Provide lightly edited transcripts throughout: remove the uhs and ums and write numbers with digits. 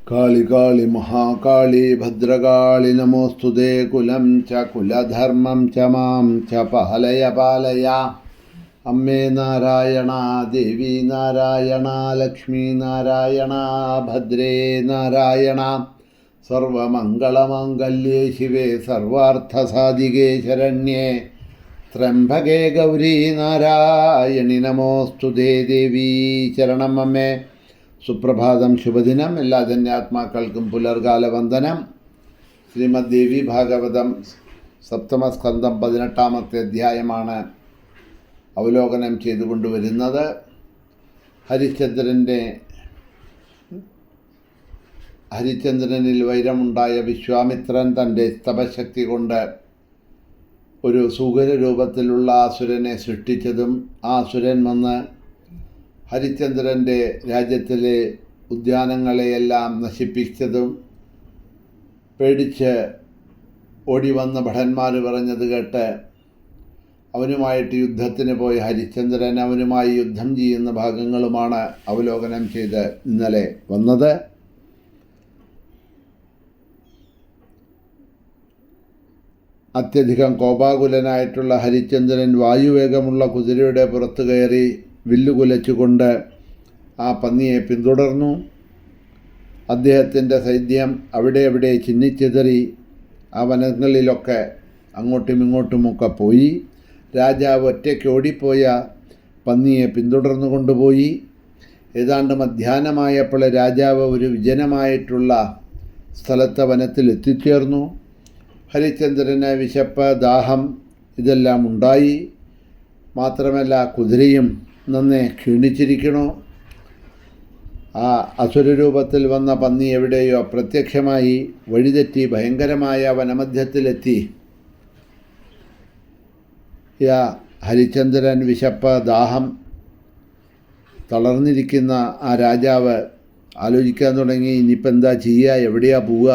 കാളി കാളി മഹാകാളി ഭദ്രകാളി നമോസ്തുതേ കുലം ച കുലധർമ്മം ച മാം ച പാലയ പാലയ. അമ്മേ നാരായണ, ദേവി നാരായണ, ലക്ഷ്മി നാരായണ, ഭദ്രേ നാരായണ. സർവമംഗളമാംഗല്യേ ശിവേ സർവാർത്ഥസാധികേ ശരണ്യേ ത്രംബകേ ഗൗരി നാരായണി നമോസ്തുതേ. ദേവി ശരണം. അമ്മേ സുപ്രഭാതം, ശുഭദിനം. എല്ലാ ധന്യാത്മാക്കൾക്കും പുലർകാല വന്ദനം. ശ്രീമദ് ദേവി ഭാഗവതം സപ്തമസ്കന്ധം 18-ാമത്തെ അധ്യായമാണ് അവലോകനം ചെയ്തുകൊണ്ടുവരുന്നത്. ഹരിചന്ദ്രനിൽ വൈരമുണ്ടായ വിശ്വാമിത്രൻ തൻ്റെ തപശക്തി കൊണ്ട് ഒരു സുഗര രൂപത്തിലുള്ള അസുരനെ സൃഷ്ടിച്ചതും ആ അസുരൻ വന്ന് ഹരിചന്ദ്രൻ്റെ രാജ്യത്തിലെ ഉദ്യാനങ്ങളെയെല്ലാം നശിപ്പിച്ചതും പേടിച്ച് ഓടി വന്ന ഭടന്മാർ പറഞ്ഞത് കേട്ട് അവനുമായിട്ട് യുദ്ധത്തിന് പോയ ഹരിചന്ദ്രൻ അവനുമായി യുദ്ധം ചെയ്യുന്ന ഭാഗങ്ങളുമാണ് അവലോകനം ചെയ്ത് ഇന്നലെ വന്നത്. അത്യധികം കോപാകുലനായിട്ടുള്ള ഹരിചന്ദ്രൻ വായുവേഗമുള്ള കുതിരയുടെ പുറത്തു കയറി വില്ലുകുലച്ചുകൊണ്ട് ആ പന്നിയെ പിന്തുടർന്നു. അദ്ദേഹത്തിൻ്റെ സൈന്യം അവിടെ ചിന്നിച്ചിതറി ആ വനങ്ങളിലൊക്കെ അങ്ങോട്ടും ഇങ്ങോട്ടുമൊക്കെ പോയി. രാജാവ് ഒറ്റയ്ക്ക് ഓടിപ്പോയ പന്നിയെ പിന്തുടർന്നു കൊണ്ടുപോയി. ഏതാണ്ട് മധ്യാഹ്നമായപ്പോൾ രാജാവ് ഒരു വിജനമായിട്ടുള്ള സ്ഥലത്തെ വനത്തിൽ എത്തിച്ചേർന്നു. ഹരിചന്ദ്രന് വിശപ്പ്, ദാഹം ഇതെല്ലാം ഉണ്ടായി. മാത്രമല്ല കുതിരയും നന്നെ ക്ഷീണിച്ചിരിക്കണു. ആ അസുരരൂപത്തിൽ വന്ന പന്നി എവിടെയോ അപ്രത്യക്ഷമായി വഴിതെറ്റി ഭയങ്കരമായ വനമധ്യത്തിലെത്തി. ഹരിചന്ദ്രൻ വിശപ്പ്, ദാഹം, തളർന്നിരിക്കുന്ന ആ രാജാവ് ആലോചിക്കാൻ തുടങ്ങി, ഇനിയിപ്പോൾ എന്താ ചെയ്യുക, എവിടെയാ പോവുക?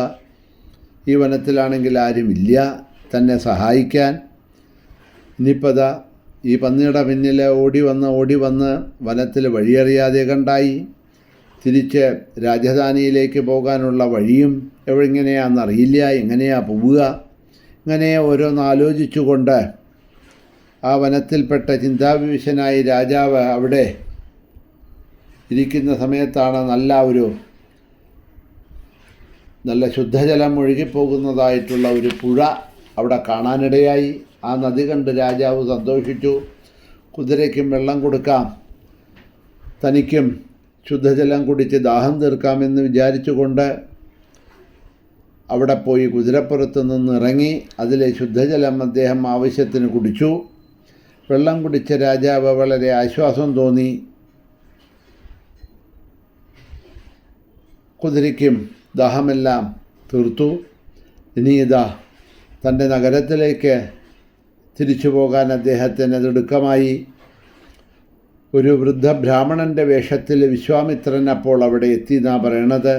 ഈ വനത്തിലാണെങ്കിൽ ആരുമില്ല തന്നെ സഹായിക്കാൻ. ഇനിയിപ്പോൾ ഈ പന്നിയുടെ പിന്നിൽ ഓടി വന്ന് വനത്തിൽ വഴിയറിയാതെ കണ്ടായി. തിരിച്ച് രാജധാനിയിലേക്ക് പോകാനുള്ള വഴിയും എങ്ങനെയാണെന്നറിയില്ല, എങ്ങനെയാ പോവുക? ഇങ്ങനെ ഓരോന്നാലോചിച്ചുകൊണ്ട് ആ വനത്തിൽപ്പെട്ട ചിന്താവിവശനായി രാജാവ് അവിടെ ഇരിക്കുന്ന സമയത്താണ് നല്ല ശുദ്ധജലം ഒഴുകിപ്പോകുന്നതായിട്ടുള്ള ഒരു പുഴ അവിടെ കാണാനിടയായി. ആ നദി കണ്ട് രാജാവ് സന്തോഷിച്ചു. കുതിരയ്ക്കും വെള്ളം കൊടുക്കാം, തനിക്കും ശുദ്ധജലം കുടിച്ച് ദാഹം തീർക്കാമെന്ന് വിചാരിച്ചുകൊണ്ട് അവിടെ പോയി കുതിരപ്പുറത്ത് നിന്ന് ഇറങ്ങി അതിലെ ശുദ്ധജലം അദ്ദേഹം ആവശ്യത്തിന് കുടിച്ചു. വെള്ളം കുടിച്ച രാജാവ് വളരെ ആശ്വാസം തോന്നി. കുതിരയ്ക്കും ദാഹമെല്ലാം തീർത്തു. ഇനി തൻ്റെ നഗരത്തിലേക്ക് തിരിച്ചു പോകാൻ അദ്ദേഹത്തിന് തിടുക്കമായി. ഒരു വൃദ്ധ ബ്രാഹ്മണൻ്റെ വേഷത്തിൽ വിശ്വാമിത്രൻ അപ്പോൾ അവിടെ എത്തി എന്നാണ് പറയണത്.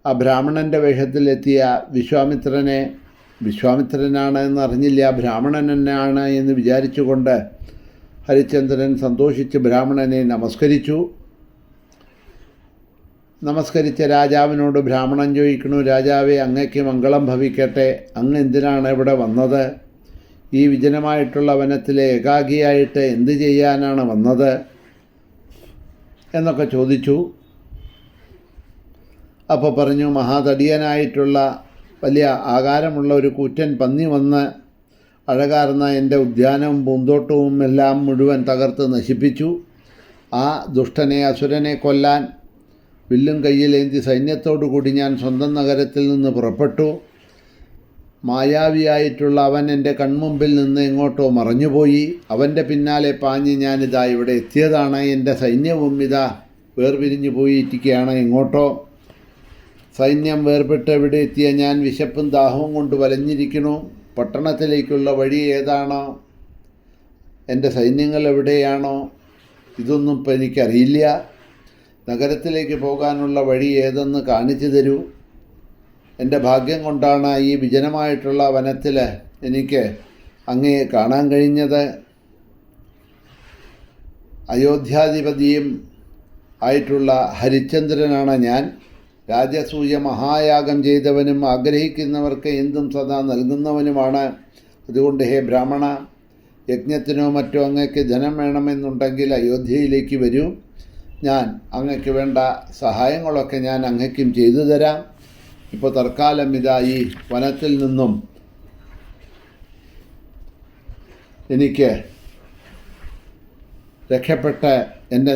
ആ ബ്രാഹ്മണൻ്റെ വേഷത്തിലെത്തിയ വിശ്വാമിത്രനാണ് എന്നറിഞ്ഞില്ല, ബ്രാഹ്മണൻ തന്നെയാണ് എന്ന് വിചാരിച്ചുകൊണ്ട് ഹരിചന്ദ്രൻ സന്തോഷിച്ച് ബ്രാഹ്മണനെ നമസ്കരിച്ചു. നമസ്കരിച്ച രാജാവിനോട് ബ്രാഹ്മണൻ ചോദിക്കണു, രാജാവേ, അങ്ങയ്ക്ക് മംഗളം ഭവിക്കട്ടെ, അങ്ങ് എന്തിനാണ് ഇവിടെ വന്നത്? ഈ വിജനമായിട്ടുള്ള വനത്തിലെ ഏകാഗിയായിട്ട് എന്ത് ചെയ്യാനാണ് വന്നത് എന്നൊക്കെ ചോദിച്ചു. അപ്പോൾ പറഞ്ഞു, മഹാതടിയനായിട്ടുള്ള വലിയ ആകാരമുള്ള ഒരു കൂറ്റൻ പന്നി വന്ന് അഴകാർന്ന എൻ്റെ ഉദ്യാനവും പൂന്തോട്ടവും എല്ലാം മുഴുവൻ തകർത്ത് നശിപ്പിച്ചു. ആ ദുഷ്ടനെ, അസുരനെ കൊല്ലാൻ വില്ലും കയ്യിലേന്തി സൈന്യത്തോടു കൂടി ഞാൻ സ്വന്തം നഗരത്തിൽ നിന്ന് പുറപ്പെട്ടു. മായാവിയായിട്ടുള്ള അവൻ എൻ്റെ കൺമുമ്പിൽ നിന്ന് എങ്ങോട്ടോ മറഞ്ഞുപോയി. അവൻ്റെ പിന്നാലെ പാഞ്ഞ് ഞാനിതാ ഇവിടെ എത്തിയതാണ്. എൻ്റെ സൈന്യവും വേർപിരിഞ്ഞു പോയിരിക്കുകയാണ് എങ്ങോട്ടോ. സൈന്യം വേർപെട്ട് ഇവിടെ എത്തിയ ഞാൻ വിശപ്പും ദാഹവും കൊണ്ട് വലഞ്ഞിരിക്കണു. പട്ടണത്തിലേക്കുള്ള വഴി ഏതാണോ, എൻ്റെ സൈന്യങ്ങൾ എവിടെയാണോ, ഇതൊന്നും ഇപ്പം എനിക്കറിയില്ല. നഗരത്തിലേക്ക് പോകാനുള്ള വഴി ഏതെന്ന് കാണിച്ചു തരൂ. എൻ്റെ ഭാഗ്യം കൊണ്ടാണ് ഈ വിജനമായിട്ടുള്ള വനത്തിൽ എനിക്ക് അങ്ങയെ കാണാൻ കഴിഞ്ഞത്. അയോധ്യാധിപതിയും ആയിട്ടുള്ള ഹരിചന്ദ്രനാണ് ഞാൻ. രാജസൂയ മഹായാഗം ചെയ്തവനും ആഗ്രഹിക്കുന്നവർക്ക് എന്തും സദാ നൽകുന്നവനുമാണ്. അതുകൊണ്ട് ഹേ ബ്രാഹ്മണ, യജ്ഞത്തിനോ മറ്റോ അങ്ങയ്ക്ക് ധനം വേണമെന്നുണ്ടെങ്കിൽ അയോധ്യയിലേക്ക് വരൂ. ഞാൻ അങ്ങയ്ക്ക് വേണ്ട സഹായങ്ങളൊക്കെ ഞാൻ അങ്ങയ്ക്കും ചെയ്തു തരാം. ഇപ്പോൾ തൽക്കാലം ഇതാ ഈ വനത്തിൽ നിന്നും എനിക്ക് രക്ഷപ്പെട്ട് എൻ്റെ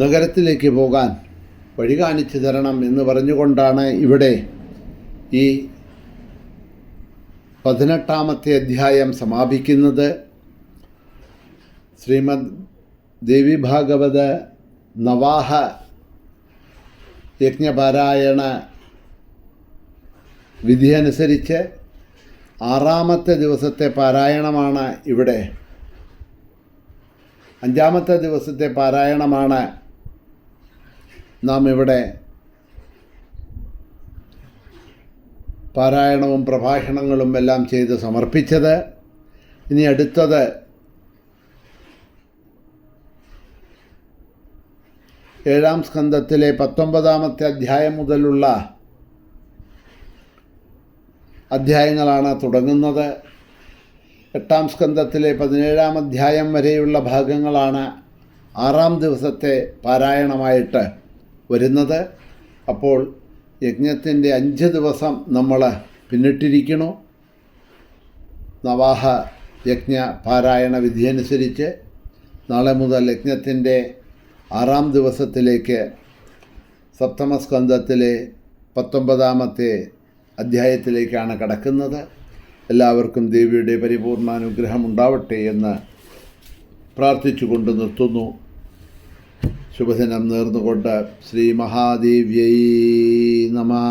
നഗരത്തിലേക്ക് പോകാൻ വഴി കാണിച്ചു തരണം എന്ന് പറഞ്ഞുകൊണ്ടാണ് ഇവിടെ ഈ 18-ാമത്തെ അധ്യായം സമാപിക്കുന്നത്. ശ്രീമദ് ദേവി ഭാഗവത നവാഹ യജ്ഞപാരായണ വിധിയനുസരിച്ച് 6-ാമത്തെ ദിവസത്തെ പാരായണമാണ് ഇവിടെ. 5-ാമത്തെ ദിവസത്തെ പാരായണമാണ് നാം ഇവിടെ പാരായണവും പ്രഭാഷണങ്ങളും എല്ലാം ചെയ്ത് സമർപ്പിച്ചത്. ഇനി അടുത്തത് 7-ാം സ്കന്ധത്തിലെ 19-ാമത്തെ അധ്യായം മുതലുള്ള അധ്യായങ്ങളാണ് തുടങ്ങുന്നത്. 8-ാം സ്കന്ധത്തിലെ 17-ാം അധ്യായം വരെയുള്ള ഭാഗങ്ങളാണ് 6-ാം ദിവസത്തെ പാരായണമായിട്ട് വരുന്നത്. അപ്പോൾ യജ്ഞത്തിൻ്റെ 5 ദിവസം നമ്മൾ പിന്നിട്ടിരിക്കണു. നവാഹ യജ്ഞ പാരായണ വിധിയനുസരിച്ച് നാളെ മുതൽ യജ്ഞത്തിൻ്റെ 6-ാം ദിവസത്തിലേക്ക് സപ്തമസ്കന്ധത്തിലെ 19-ാമത്തെ അധ്യായത്തിലേക്കാണ് കടക്കുന്നത്. എല്ലാവർക്കും ദേവിയുടെ പരിപൂർണാനുഗ്രഹം ഉണ്ടാവട്ടെ എന്ന് പ്രാർത്ഥിച്ചുകൊണ്ട് നിർത്തുന്നു. ശുഭദിനം നേർന്നുകൊണ്ട് ശ്രീ മഹാദേവ്യൈ നമഃ.